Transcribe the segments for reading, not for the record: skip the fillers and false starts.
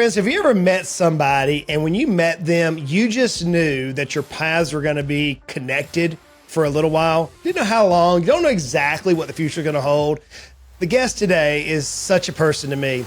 friends, have you ever met somebody and when you met them, you just knew that your paths were going to be connected for a little while? Didn't know how long, you don't know exactly what the future is going to hold. The guest today is such a person to me.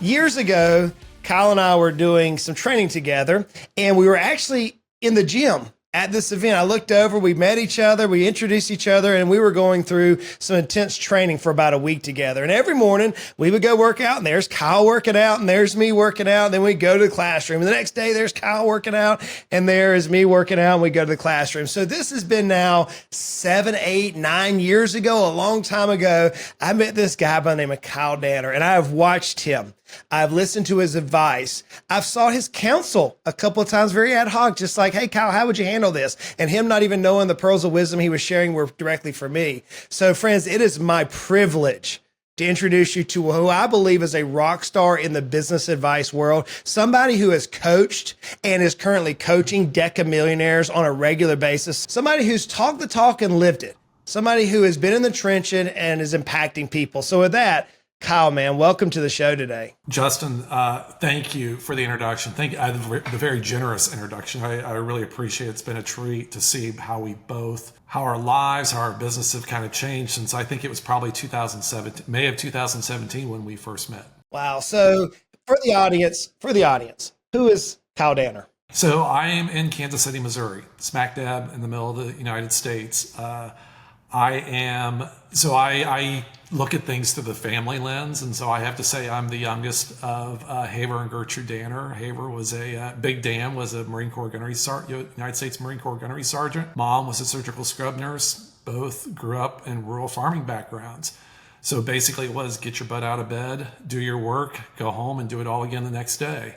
Years ago, Kyle and I were doing some training together, and we were actually in the gym at this event. I looked over, we met each other, we introduced each other, and we were going through some intense training for about a week together. And every morning we would go work out, and there's Kyle working out, and there's me working out. And then we go to the classroom. And the next day there's Kyle working out, and there is me working out, and we go to the classroom. So this has been now 7, 8, 9 years ago, a long time ago. I met this guy by the name of Kyle Danner, and I have watched him. I've listened to his advice. I've sought his counsel a couple of times, very ad hoc, just like, hey, Kyle, how would you handle this? And him not even knowing the pearls of wisdom he was sharing were directly for me. So friends, it is my privilege to introduce you to who I believe is a rock star in the business advice world, somebody who has coached and is currently coaching decamillionaires on a regular basis, somebody who's talked the talk and lived it, somebody who has been in the trenches and is impacting people. So with that, Kyle, man, welcome to the show today. Justin, thank you for the introduction. Thank you, the very generous introduction. I really appreciate it. It's been a treat to see how our lives, how our business have kind of changed since I think it was probably 2017, May of 2017 when we first met. Wow. So for the audience, who is Kyle Danner? So I am in Kansas City, Missouri, smack dab in the middle of the United States. I look at things through the family lens. And so I have to say I'm the youngest of Haver and Gertrude Danner. Haver was Big Dan was a Marine Corps gunnery United States Marine Corps gunnery sergeant. Mom was a surgical scrub nurse. Both grew up in rural farming backgrounds. So basically it was get your butt out of bed, do your work, go home and do it all again the next day.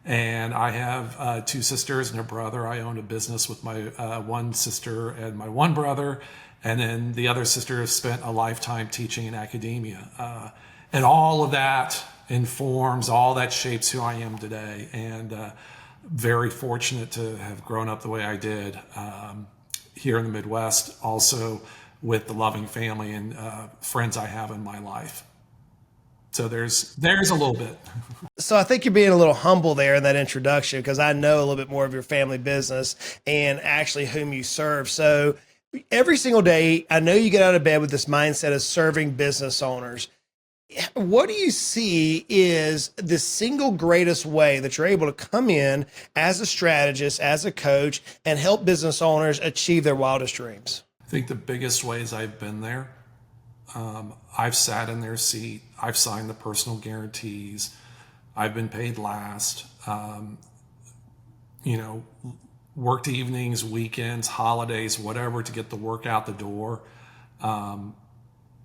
And I have 2 sisters and a brother. I owned a business with my one sister and my one brother. And then the other sister has spent a lifetime teaching in academia. And all of that informs, all that shapes who I am today. And very fortunate to have grown up the way I did here in the Midwest, also with the loving family and friends I have in my life. So there's a little bit. So I think you're being a little humble there in that introduction, because I know a little bit more of your family business and actually whom you serve. So every single day, I know you get out of bed with this mindset of serving business owners. What do you see is the single greatest way that you're able to come in as a strategist, as a coach, and help business owners achieve their wildest dreams? I think the biggest ways I've been there, I've sat in their seat, I've signed the personal guarantees, I've been paid last, worked evenings, weekends, holidays, whatever, to get the work out the door.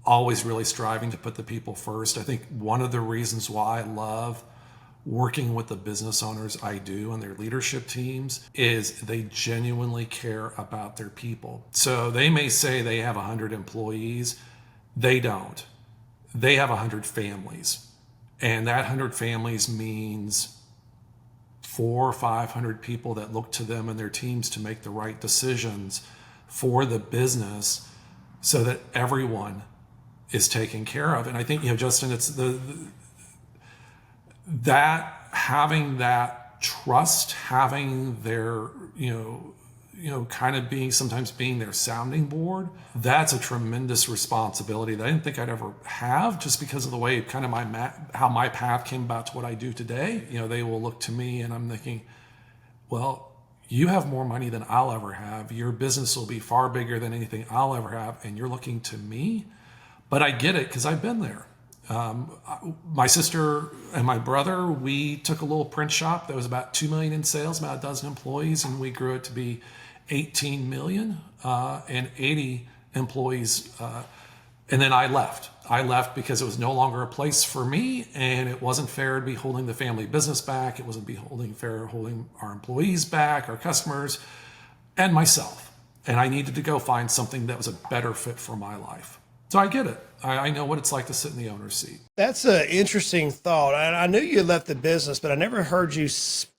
Always really striving to put the people first. I think one of the reasons why I love working with the business owners I do and their leadership teams is they genuinely care about their people. So they may say they have 100 employees. They don't. They have 100 families. And that 100 families means 400 or 500 people that look to them and their teams to make the right decisions for the business so that everyone is taken care of. And I think, Justin, it's that having that trust, having their, kind of sometimes being their sounding board, that's a tremendous responsibility that I didn't think I'd ever have, just because of the way kind of how my path came about to what I do today. They will look to me and I'm thinking, well, you have more money than I'll ever have. Your business will be far bigger than anything I'll ever have. And you're looking to me, but I get it because I've been there. My sister and my brother, we took a little print shop that was about 2 million in sales, about a dozen employees, and we grew it to be 18 million and 80 employees. And then I left. I left because it was no longer a place for me, and it wasn't fair to be holding the family business back. It wasn't fair holding our employees back, our customers, and myself. And I needed to go find something that was a better fit for my life. So I get it. I know what it's like to sit in the owner's seat. That's an interesting thought. I knew you left the business, but I never heard you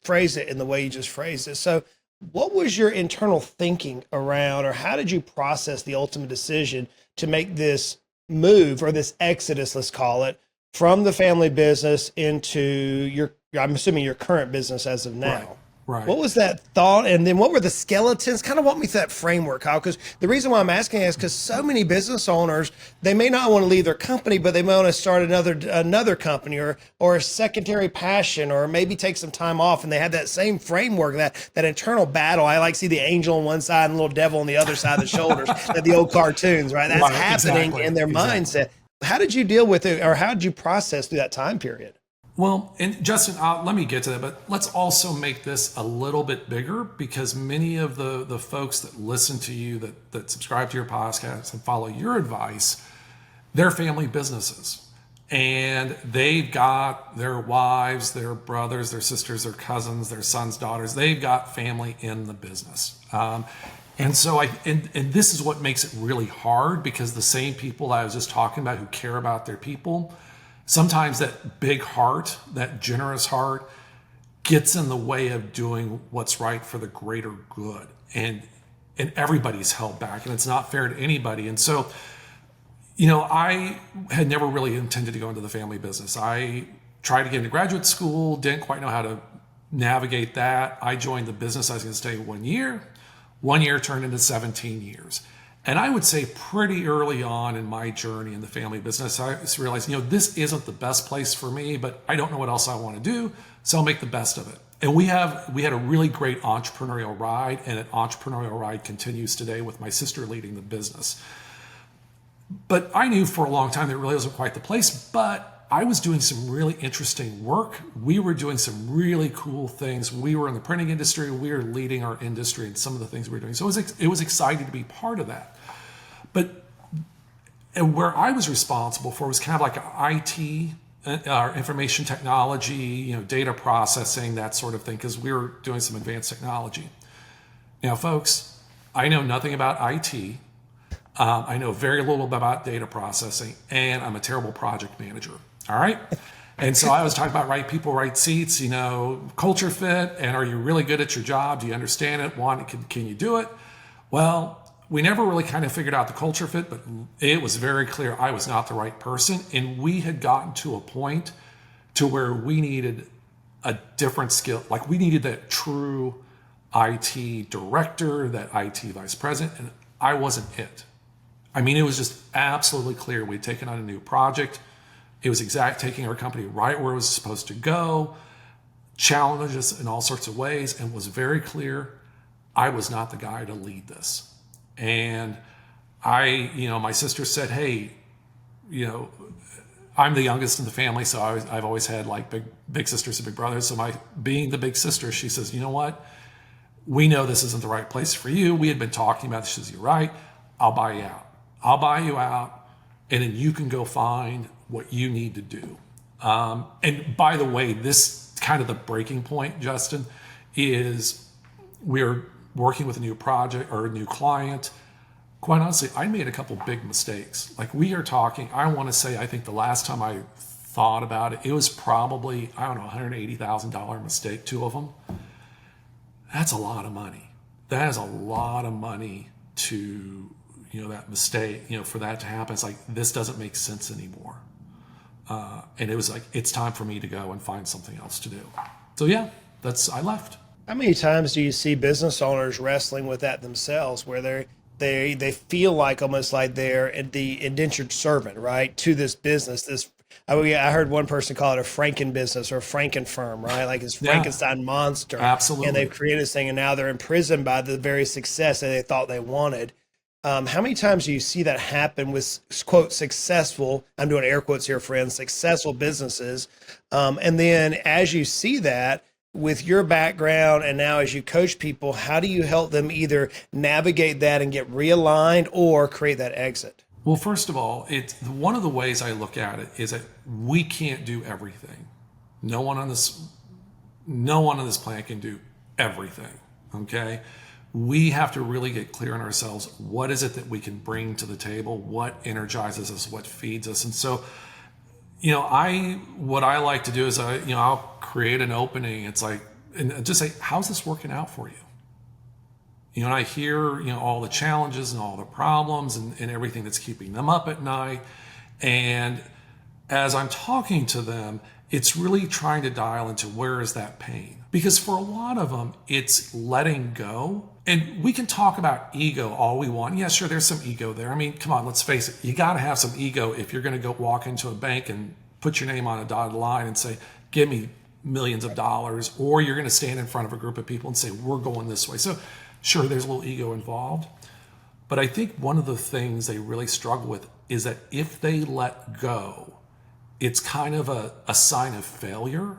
phrase it in the way you just phrased it. So what was your internal thinking around, or how did you process the ultimate decision to make this move or this exodus, let's call it, from the family business into I'm assuming your current business as of now? Right. Right. What was that thought? And then what were the skeletons? Kind of walk me through that framework, Kyle, because the reason why I'm asking is because so many business owners, they may not want to leave their company, but they may want to start another company or a secondary passion, or maybe take some time off, and they have that same framework, that internal battle. I like see the angel on one side and the little devil on the other side of the shoulders, like the old cartoons, right? That's happening in their mindset. How did you deal with it, or how did you process through that time period? Well, and Justin, let me get to that, but let's also make this a little bit bigger, because many of the folks that listen to you, that subscribe to your podcast and follow your advice, they're family businesses. And they've got their wives, their brothers, their sisters, their cousins, their sons, daughters. They've got family in the business. And so and this is what makes it really hard, because the same people I was just talking about who care about their people, sometimes that big heart, that generous heart, gets in the way of doing what's right for the greater good. And everybody's held back, and it's not fair to anybody. And so, I had never really intended to go into the family business. I tried to get into graduate school, didn't quite know how to navigate that. I joined the business. I was going to stay 1 year. 1 year turned into 17 years. And I would say pretty early on in my journey in the family business, I just realized, this isn't the best place for me, but I don't know what else I want to do, so I'll make the best of it. And we had a really great entrepreneurial ride, and an entrepreneurial ride continues today with my sister leading the business. But I knew for a long time that it really wasn't quite the place, but I was doing some really interesting work. We were doing some really cool things. We were in the printing industry. We were leading our industry in some of the things we were doing. So it was exciting to be part of that. But where I was responsible for was kind of like IT, our information technology, data processing, that sort of thing, because we were doing some advanced technology. Now, folks, I know nothing about IT. I know very little about data processing, and I'm a terrible project manager. All right. And so I was talking about right people, right seats, culture fit. And are you really good at your job? Do you understand it? Can you do it? Well, we never really kind of figured out the culture fit, but it was very clear I was not the right person. And we had gotten to a point to where we needed a different skill. Like, we needed that true IT director, that IT vice president, and I wasn't it. I mean, it was just absolutely clear we'd taken on a new project. It was taking our company right where it was supposed to go, challenged us in all sorts of ways, and was very clear I was not the guy to lead this. And my sister said, hey, I'm the youngest in the family, so I've always had like big sisters and big brothers. So being the big sister, she says, you know what? We know this isn't the right place for you. We had been talking about this. She says, you're right. I'll buy you out. I'll buy you out, and then you can go find what you need to do. And by the way, this kind of the breaking point, Justin, is we're working with a new project or a new client. Quite honestly, I made a couple big mistakes. Like, we are talking, I want to say, I think the last time I thought about it, it was probably, $180,000 mistake, 2 of them. That's a lot of money. That is a lot of money to, that mistake, for that to happen. It's like, this doesn't make sense anymore. And it was like, it's time for me to go and find something else to do. So yeah, I left. How many times do you see business owners wrestling with that themselves, where they feel like almost like they're the indentured servant, right, to this business? I heard one person call it a Franken business or a Franken firm, right? Like it's Frankenstein monster. Absolutely. And they've created this thing, and now they're imprisoned by the very success that they thought they wanted. How many times do you see that happen with, quote, successful, I'm doing air quotes here, friends, successful businesses? And then as you see that, with your background and now as you coach people, how do you help them either navigate that and get realigned or create that exit? Well, first of all, it's one of the ways I look at it is that we can't do everything. No one on this planet can do everything. Okay. We have to really get clear on ourselves. What is it that we can bring to the table? What energizes us? What feeds us? And so, what I like to do is I'll create an opening. It's like, and just say, how's this working out for you? And I hear, all the challenges and all the problems and everything that's keeping them up at night. And as I'm talking to them, it's really trying to dial into where is that pain? Because for a lot of them, it's letting go. And we can talk about ego all we want. Yeah, sure, there's some ego there. I mean, come on, let's face it. You got to have some ego if you're going to go walk into a bank and put your name on a dotted line and say, give me millions of dollars, or you're going to stand in front of a group of people and say, we're going this way. So sure, there's a little ego involved. But I think one of the things they really struggle with is that if they let go, it's kind of a sign of failure.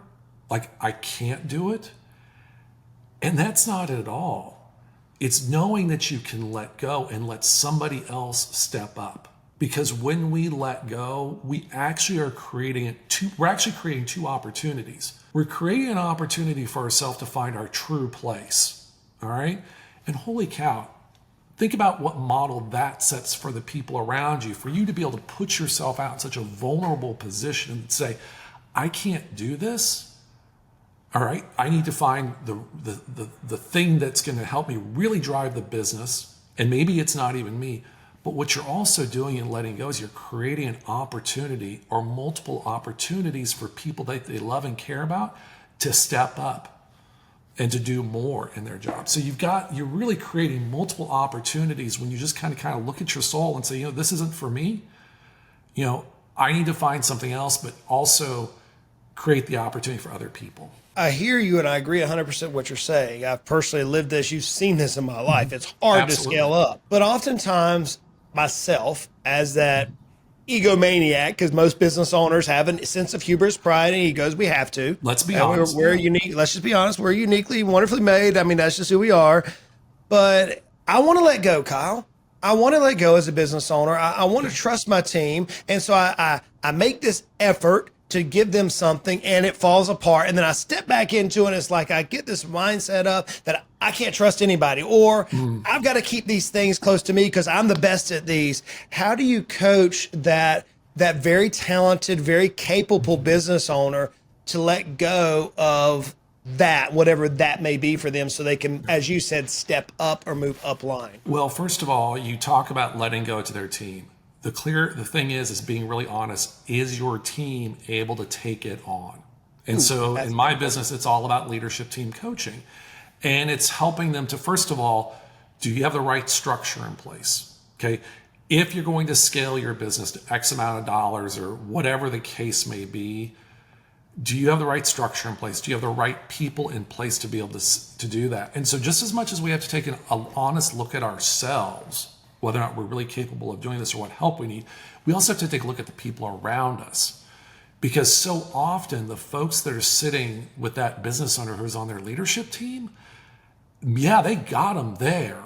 Like, I can't do it. And that's not it at all. It's knowing that you can let go and let somebody else step up. Because when we let go, we actually are creating two opportunities. We're creating an opportunity for ourselves to find our true place. All right? And holy cow, think about what model that sets for the people around you, for you to be able to put yourself out in such a vulnerable position and say, I can't do this. All right, I need to find the thing that's going to help me really drive the business. And maybe it's not even me. But what you're also doing in letting go is you're creating an opportunity or multiple opportunities for people that they love and care about to step up and to do more in their job. So you're really creating multiple opportunities when you just kind of look at your soul and say, this isn't for me. I need to find something else, but also create the opportunity for other people. I hear you, and I agree 100% what you're saying. I've personally lived this. You've seen this in my life. It's hard Absolutely. to scale up. But oftentimes, myself, as that egomaniac, because most business owners have a sense of hubris, pride, and egos. We have to. Let's be honest. We're unique. Let's just be honest. We're uniquely, wonderfully made. I mean, that's just who we are. But I want to let go, Kyle. I want to let go as a business owner. I want to trust my team. And so I make this effort to give them something, and it falls apart. And then I step back into it, and it's like I get this mindset up that I can't trust anybody, or I've got to keep these things close to me because I'm the best at these. How do you coach that very talented, very capable business owner to let go of that, whatever that may be for them, so they can, as you said, step up or move up line? Well, first of all, you talk about letting go to their team. The thing is being really honest. Is your team able to take it on? And so in my business, it's all about leadership team coaching. And it's helping them to, first of all, do you have the right structure in place? Okay. If you're going to scale your business to X amount of dollars or whatever the case may be, do you have the right structure in place? Do you have the right people in place to be able to do that? And so just as much as we have to take an honest look at ourselves, whether or not we're really capable of doing this or what help we need, we also have to take a look at the people around us. Because so often the folks that are sitting with that business owner who's on their leadership team, yeah, they got them there.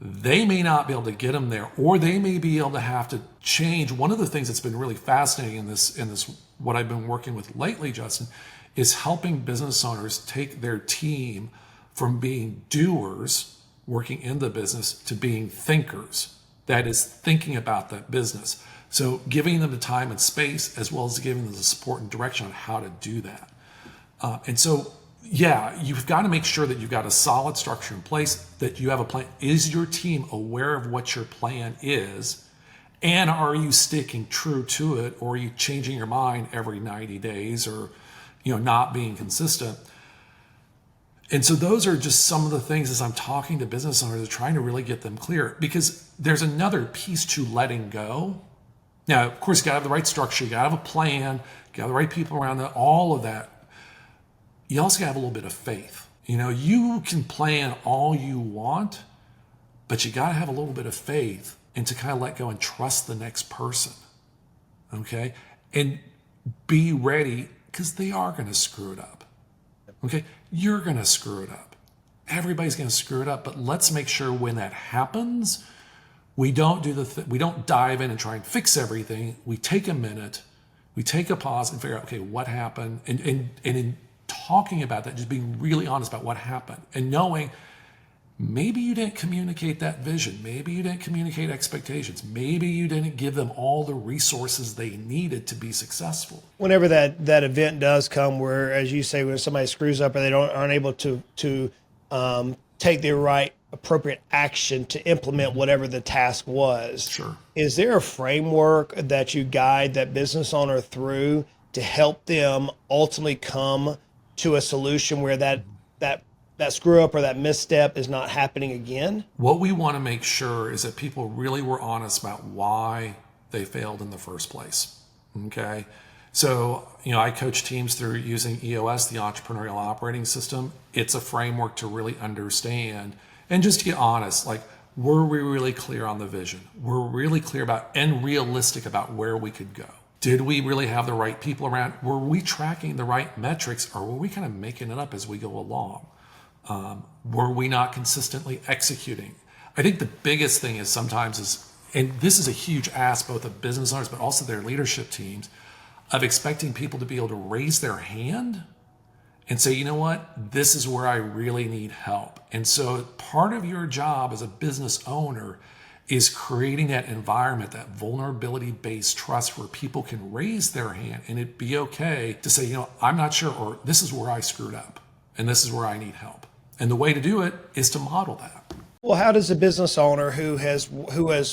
They may not be able to get them there, or they may be able to have to change. One of the things that's been really fascinating in this what I've been working with lately, Justin, is helping business owners take their team from being doers, working in the business, to being thinkers. That is, thinking about that business. So giving them the time and space, as well as giving them the support and direction on how to do that. And so, yeah, you've got to make sure that you've got a solid structure in place, that you have a plan. Is your team aware of what your plan is? And are you sticking true to it, or are you changing your mind every 90 days, or not being consistent? And so those are just some of the things, as I'm talking to business owners, trying to really get them clear, because there's another piece to letting go. Now, of course, you got to have the right structure. You got to have a plan. You got to have the right people around that, all of that. You also got to have a little bit of faith. You can plan all you want, but you got to have a little bit of faith and to kind of let go and trust the next person. Okay? And be ready, because they are going to screw it up. Okay? You're going to screw it up. Everybody's going to screw it up, but let's make sure when that happens, we don't we don't dive in and try and fix everything. We take a minute, we take a pause and figure out, okay, what happened? And in talking about that, just being really honest about what happened, and knowing maybe you didn't communicate that vision. Maybe you didn't communicate expectations. Maybe you didn't give them all the resources they needed to be successful. Whenever that event does come where, as you say, when somebody screws up or they aren't able to take the right appropriate action to implement whatever the task was. Sure. Is there a framework that you guide that business owner through to help them ultimately come to a solution where that screw up or that misstep is not happening again? What we want to make sure is that people really were honest about why they failed in the first place. Okay. So, I coach teams through using EOS, the Entrepreneurial Operating System. It's a framework to really understand and just to get honest, like, were we really clear on the vision? Were we really clear about and realistic about where we could go? Did we really have the right people around? Were we tracking the right metrics, or were we kind of making it up as we go along? Were we not consistently executing? I think the biggest thing is sometimes and this is a huge ask both of business owners, but also their leadership teams, of expecting people to be able to raise their hand and say, you know what, this is where I really need help. And so part of your job as a business owner is creating that environment, that vulnerability-based trust where people can raise their hand and it be okay to say, I'm not sure, or this is where I screwed up and this is where I need help. And the way to do it is to model that. Well, how does a business owner who has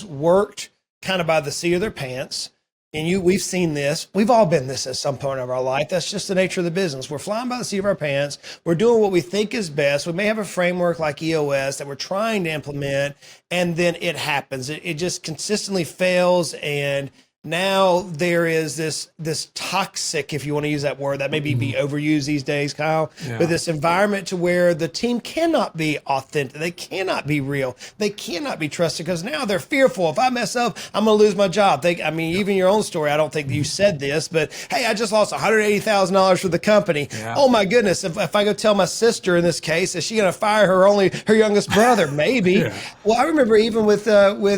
worked kind of by the seat of their pants, and we've seen this, we've all been this at some point of our life. That's just the nature of the business. We're flying by the seat of our pants. We're doing what we think is best. We may have a framework like EOS that we're trying to implement, and then it happens. It just consistently fails, and now there is this toxic, if you want to use that word, that maybe be overused these days, Kyle, but this environment to where the team cannot be authentic. They cannot be real. They cannot be trusted because now they're fearful. If I mess up, I'm going to lose my job. Even your own story, I don't think you said this, but hey, I just lost $180,000 for the company. Yeah. Oh my goodness. If I go tell my sister in this case, is she going to fire her youngest brother? Maybe. Yeah. Well, I remember even with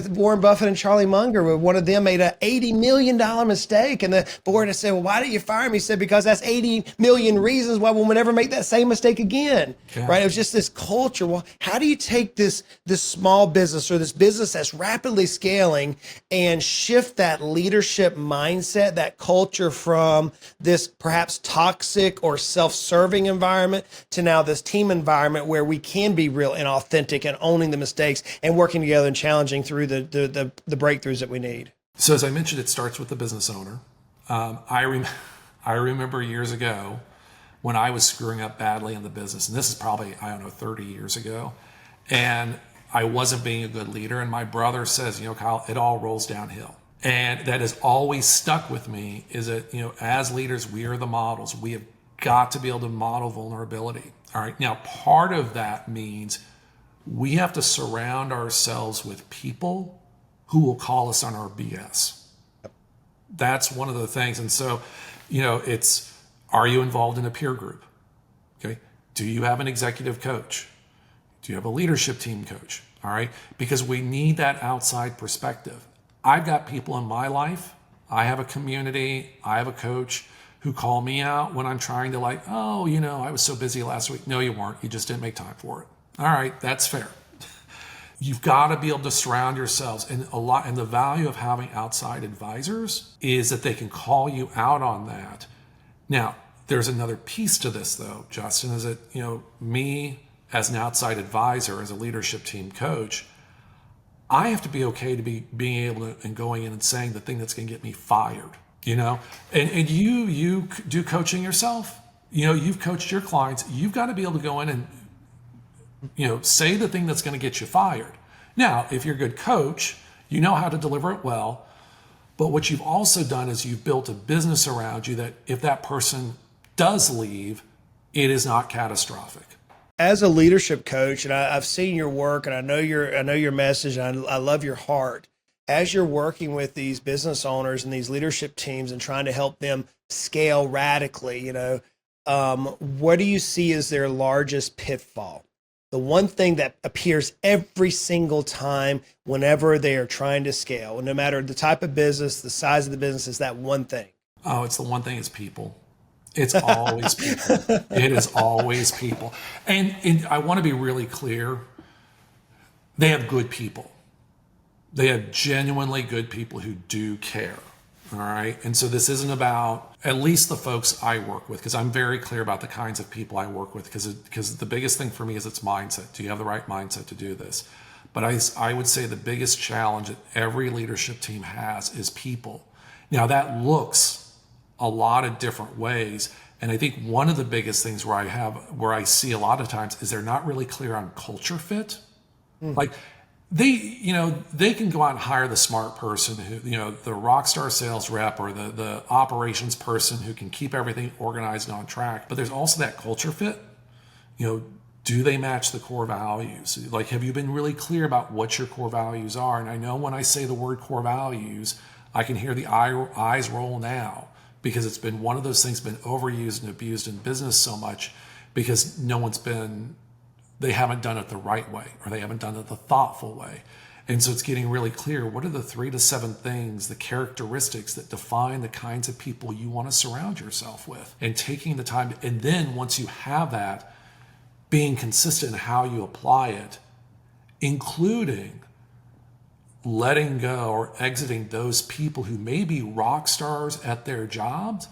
Warren Buffett and Charlie Munger, where one of them made a $80 million mistake, and the board has said, well, why didn't you fire him? He said, because that's 80 million reasons why we'll never make that same mistake again. Yeah. Right? It was just this culture. Well, how do you take this small business or this business that's rapidly scaling and shift that leadership mindset, that culture from this perhaps toxic or self-serving environment to now this team environment where we can be real and authentic and owning the mistakes and working together and challenging through the breakthroughs that we need? So as I mentioned, it starts with the business owner. I remember years ago when I was screwing up badly in the business, and this is probably, 30 years ago, and I wasn't being a good leader. And my brother says, Kyle, it all rolls downhill. And that has always stuck with me is that, as leaders, we are the models. We have got to be able to model vulnerability. All right. Now, part of that means we have to surround ourselves with people who will call us on our BS. That's one of the things. And so, it's, are you involved in a peer group? Okay. Do you have an executive coach? Do you have a leadership team coach? All right. Because we need that outside perspective. I've got people in my life. I have a community. I have a coach who call me out when I'm trying to I was so busy last week. No, you weren't. You just didn't make time for it. All right. That's fair. You've got to be able to surround yourselves, and the value of having outside advisors is that they can call you out on that. Now, there's another piece to this though, Justin, is that, me as an outside advisor, as a leadership team coach, I have to be okay to be being able to and going in and saying the thing that's going to get me fired, and you do coaching yourself, you've coached your clients. You've got to be able to go in and, say the thing that's going to get you fired. Now, if you're a good coach, you know how to deliver it well. But what you've also done is you've built a business around you that if that person does leave, it is not catastrophic. As a leadership coach, and I've seen your work, and I know your message, and I love your heart. As you're working with these business owners and these leadership teams and trying to help them scale radically, what do you see as their largest pitfall? The one thing that appears every single time whenever they are trying to scale, no matter the type of business, the size of the business, is that one thing. Oh, it's the one thing is people. It's always people. It is always people. And I want to be really clear. They have good people. They have genuinely good people who do care. All right. And so this isn't about, at least the folks I work with, because I'm very clear about the kinds of people I work with, because the biggest thing for me is it's mindset. Do you have the right mindset to do this? But I would say the biggest challenge that every leadership team has is people. Now that looks a lot of different ways. And I think one of the biggest things where I see a lot of times is they're not really clear on culture fit. Like, they can go out and hire the smart person who, the rock star sales rep or the operations person who can keep everything organized and on track. But there's also that culture fit. Do they match the core values? Like, have you been really clear about what your core values are? And I know when I say the word core values, I can hear the eyes roll now, because it's been one of those things been overused and abused in business so much because they haven't done it the right way, or they haven't done it the thoughtful way. And so it's getting really clear, what are the 3 to 7 things, the characteristics that define the kinds of people you want to surround yourself with, and taking the time. And then once you have that, being consistent in how you apply it, including letting go or exiting those people who may be rock stars at their jobs,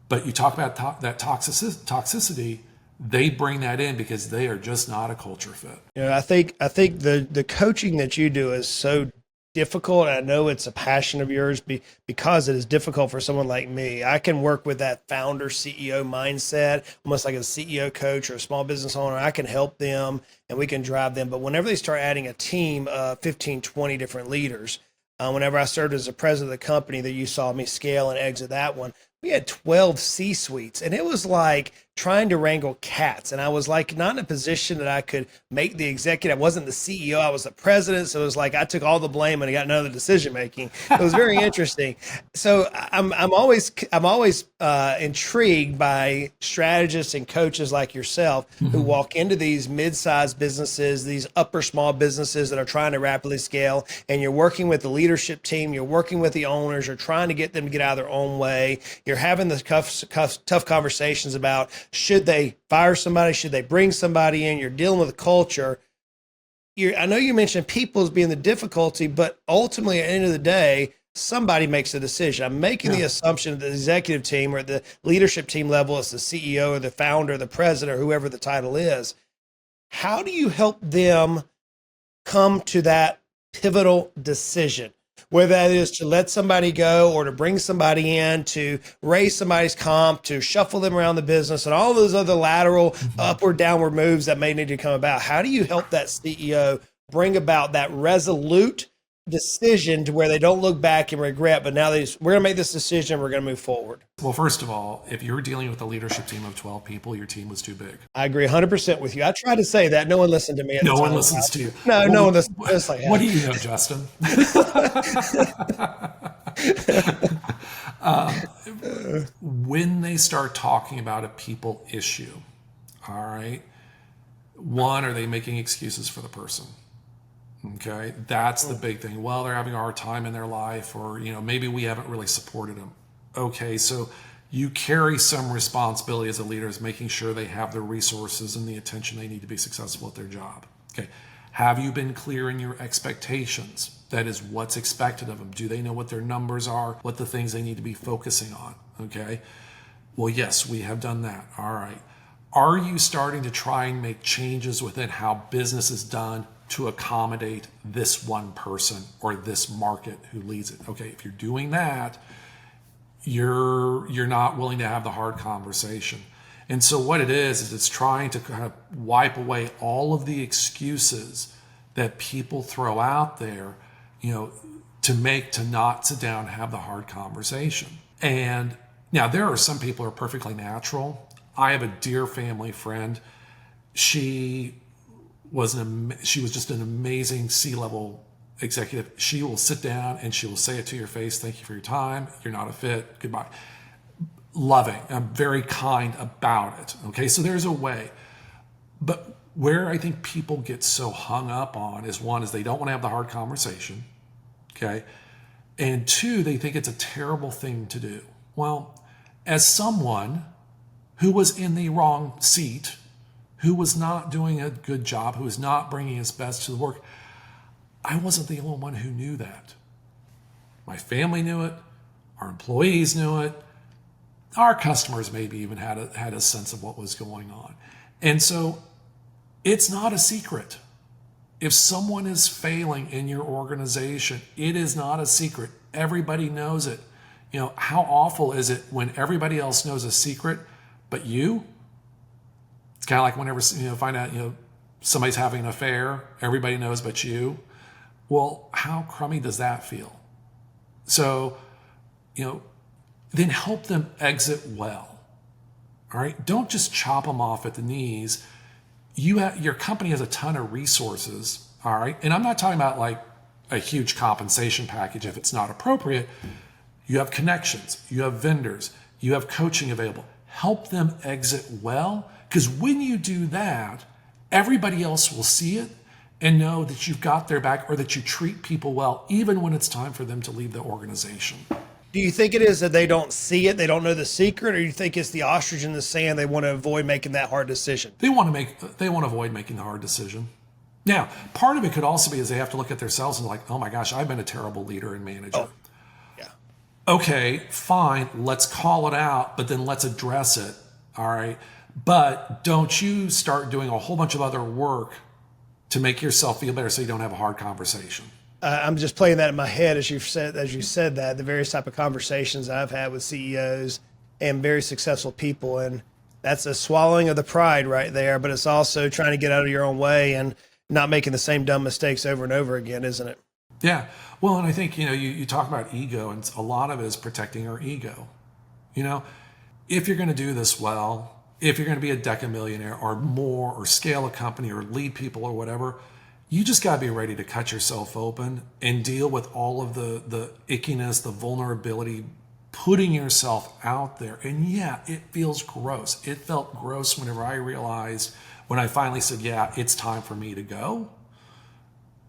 but you talk about that toxicity, they bring that in because they are just not a culture fit. I think the coaching that you do is so difficult. I know it's a passion of yours because it is difficult for someone like me. I can work with that founder CEO mindset, almost like a CEO coach or a small business owner. I can help them and we can drive them. But whenever they start adding a team of 15, 20 different leaders, whenever I served as the president of the company that you saw me scale and exit that one, we had 12 C-suites, and it was like trying to wrangle cats. And I was like not in a position that I could make the executive. I wasn't the CEO, I was the president. So it was like I took all the blame and I got none of the decision making. It was very interesting. So I'm always intrigued by strategists and coaches like yourself who walk into these mid-sized businesses, these upper small businesses that are trying to rapidly scale, and you're working with the leadership team, you're working with the owners, you're trying to get them to get out of their own way. You're having the tough conversations about should they fire somebody, should they bring somebody in. You're dealing with a culture. I know you mentioned people as being the difficulty, but ultimately at the end of the day, somebody makes a decision. I'm making the assumption that the executive team or the leadership team level is the CEO or the founder or the president or whoever the title is. How do you help them come to that pivotal decision? Whether that is to let somebody go or to bring somebody in, to raise somebody's comp, to shuffle them around the business, and all those other lateral upward, downward moves that may need to come about. How do you help that CEO bring about that resolute decision to where they don't look back and regret, but now we're going to make this decision, we're going to move forward? Well, first of all, if you're dealing with a leadership team of 12 people, your team was too big. I agree 100% with you. I tried to say that. No one listened to me. No one listens to you. No one listens. It's like, what do you know, Justin? When they start talking about a people issue, all right, one, are they making excuses for the person? Okay, that's the big thing. Well, they're having a hard time in their life, or maybe we haven't really supported them. Okay, so you carry some responsibility as a leader, is making sure they have the resources and the attention they need to be successful at their job. Okay, have you been clear in your expectations? That is what's expected of them. Do they know what their numbers are, what the things they need to be focusing on? Okay, well, yes, we have done that. All right, are you starting to try and make changes within how business is done to accommodate this one person or this market who leads it? Okay, if you're doing that, you're not willing to have the hard conversation. And so what it is it's trying to kind of wipe away all of the excuses that people throw out there, to not sit down and have the hard conversation. And now there are some people who are perfectly natural. I have a dear family friend. She was just an amazing C-level executive. She will sit down and she will say it to your face. Thank you for your time. You're not a fit. Goodbye. Loving. I'm very kind about it. Okay. So there's a way. But where I think people get so hung up on is, one, is they don't want to have the hard conversation. Okay. And two, they think it's a terrible thing to do. Well, as someone who was in the wrong seat, who was not doing a good job, who was not bringing his best to the work, I wasn't the only one who knew that. My family knew it. Our employees knew it. Our customers maybe even had a sense of what was going on. And so it's not a secret. If someone is failing in your organization, it is not a secret. Everybody knows it. How awful is it when everybody else knows a secret, but you? It's kind of like whenever find out somebody's having an affair, everybody knows but you. Well, how crummy does that feel? So, then help them exit well. All right, don't just chop them off at the knees. Your company has a ton of resources. All right, and I'm not talking about like a huge compensation package if it's not appropriate. You have connections, you have vendors, you have coaching available. Help them exit well, because when you do that, everybody else will see it and know that you've got their back, or that you treat people well, even when it's time for them to leave the organization. Do you think it is that they don't see it, they don't know the secret, or do you think it's the ostrich in the sand, they want to avoid making that hard decision? They want to avoid making the hard decision. Now, part of it could also be is they have to look at themselves and like, oh my gosh, I've been a terrible leader and manager. Oh, yeah. Okay, fine, let's call it out, but then let's address it. All right. But don't you start doing a whole bunch of other work to make yourself feel better so you don't have a hard conversation. I'm just playing that in my head as you said that, the various type of conversations I've had with CEOs and very successful people. And that's a swallowing of the pride right there, but it's also trying to get out of your own way and not making the same dumb mistakes over and over again, isn't it? Yeah. Well, and I think, you talk about ego, and a lot of it is protecting our ego. If you're going to do this well, if you're going to be a decamillionaire or more, or scale a company or lead people or whatever, you just got to be ready to cut yourself open and deal with all of the ickiness, the vulnerability, putting yourself out there. And yeah, it feels gross. It felt gross whenever I realized, when I finally said, yeah, it's time for me to go.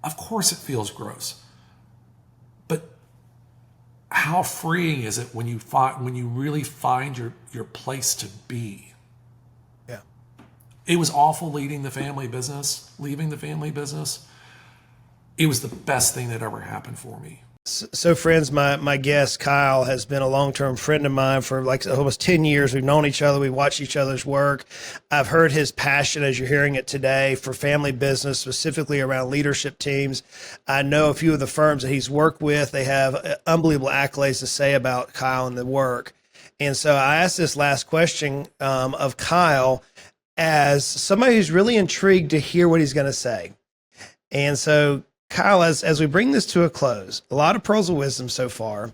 Of course it feels gross. But how freeing is it when you really find your place to be? Yeah. It was awful leaving the family business. It was the best thing that ever happened for me. So friends, my guest, Kyle, has been a long-term friend of mine for like almost 10 years. We've known each other. We've watched each other's work. I've heard his passion, as you're hearing it today, for family business, specifically around leadership teams. I know a few of the firms that he's worked with. They have unbelievable accolades to say about Kyle and the work. And so I asked this last question of Kyle as somebody who's really intrigued to hear what he's going to say. And so, Kyle, as we bring this to a close, a lot of pearls of wisdom so far,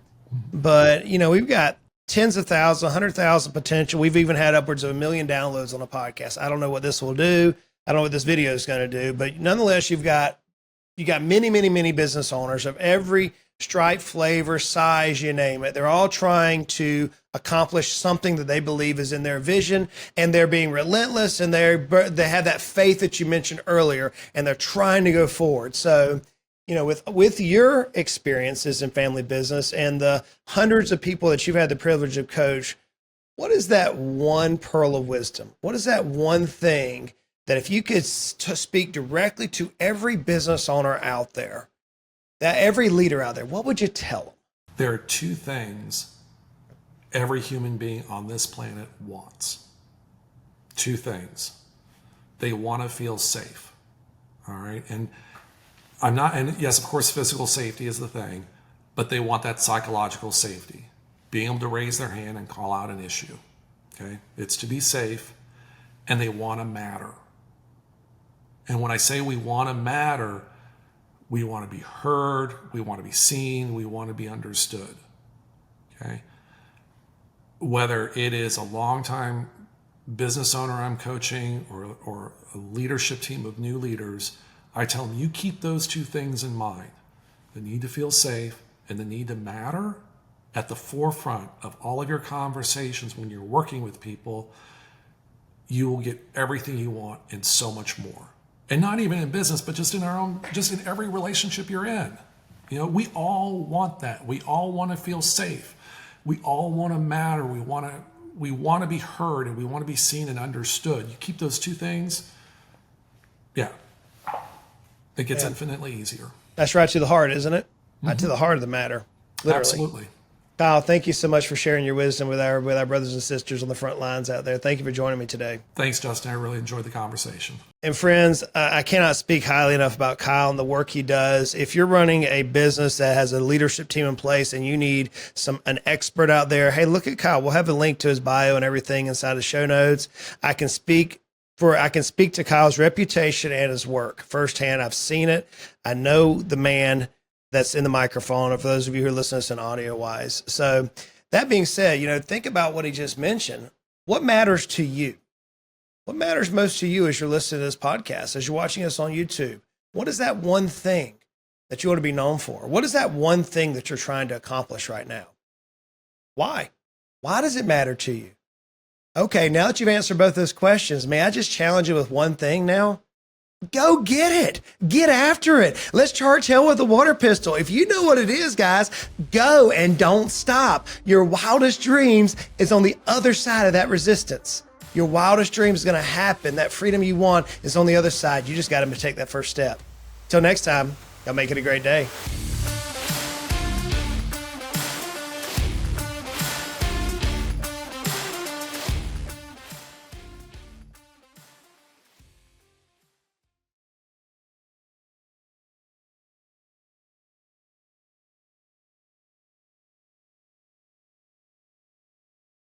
but we've got tens of thousands, 100,000 potential. We've even had upwards of 1 million downloads on a podcast. I don't know what this will do. I don't know what this video is going to do, but nonetheless, you got many, many, many business owners of every stripe, flavor, size, you name it. They're all trying to accomplish something that they believe is in their vision, and they're being relentless, and they have that faith that you mentioned earlier, and they're trying to go forward. So, with your experiences in family business and the hundreds of people that you've had the privilege of coach, what is that one pearl of wisdom? What is that one thing that if you could speak directly to every business owner out there, that every leader out there, what would you tell them? There are two things every human being on this planet wants. Two things. They want to feel safe. All right. And yes, of course, physical safety is the thing, but they want that psychological safety, being able to raise their hand and call out an issue. Okay. It's to be safe, and they want to matter. And when I say we want to matter, we want to be heard, we want to be seen, we want to be understood. Okay? Whether it is a longtime business owner I'm coaching or a leadership team of new leaders, I tell them, you keep those two things in mind. The need to feel safe and the need to matter at the forefront of all of your conversations when you're working with people. You will get everything you want and so much more. And not even in business, but just in every relationship you're in. We all want that. We all want to feel safe. We all want to matter. We want to be heard, and we want to be seen and understood. You keep those two things, yeah, it gets infinitely easier. That's right to the heart, isn't it? Mm-hmm. Right to the heart of the matter, literally. Absolutely. Kyle, thank you so much for sharing your wisdom with our brothers and sisters on the front lines out there. Thank you for joining me today. Thanks, Justin. I really enjoyed the conversation. And friends, I cannot speak highly enough about Kyle and the work he does. If you're running a business that has a leadership team in place and you need an expert out there, hey, look at Kyle. We'll have a link to his bio and everything inside the show notes. I can speak to Kyle's reputation and his work firsthand. I've seen it. I know the man that's in the microphone, or for those of you who are listening to this in audio wise. So that being said, think about what he just mentioned. What matters to you? What matters most to you as you're listening to this podcast, as you're watching us on YouTube? What is that one thing that you want to be known for? What is that one thing that you're trying to accomplish right now? Why? Why does it matter to you? Okay, now that you've answered both those questions, may I just challenge you with one thing now? Go get it. Get after it. Let's charge hell with a water pistol. If you know what it is, guys, go and don't stop. Your wildest dreams is on the other side of that resistance. Your wildest dream is going to happen. That freedom you want is on the other side. You just got to take that first step. Till next time, y'all make it a great day.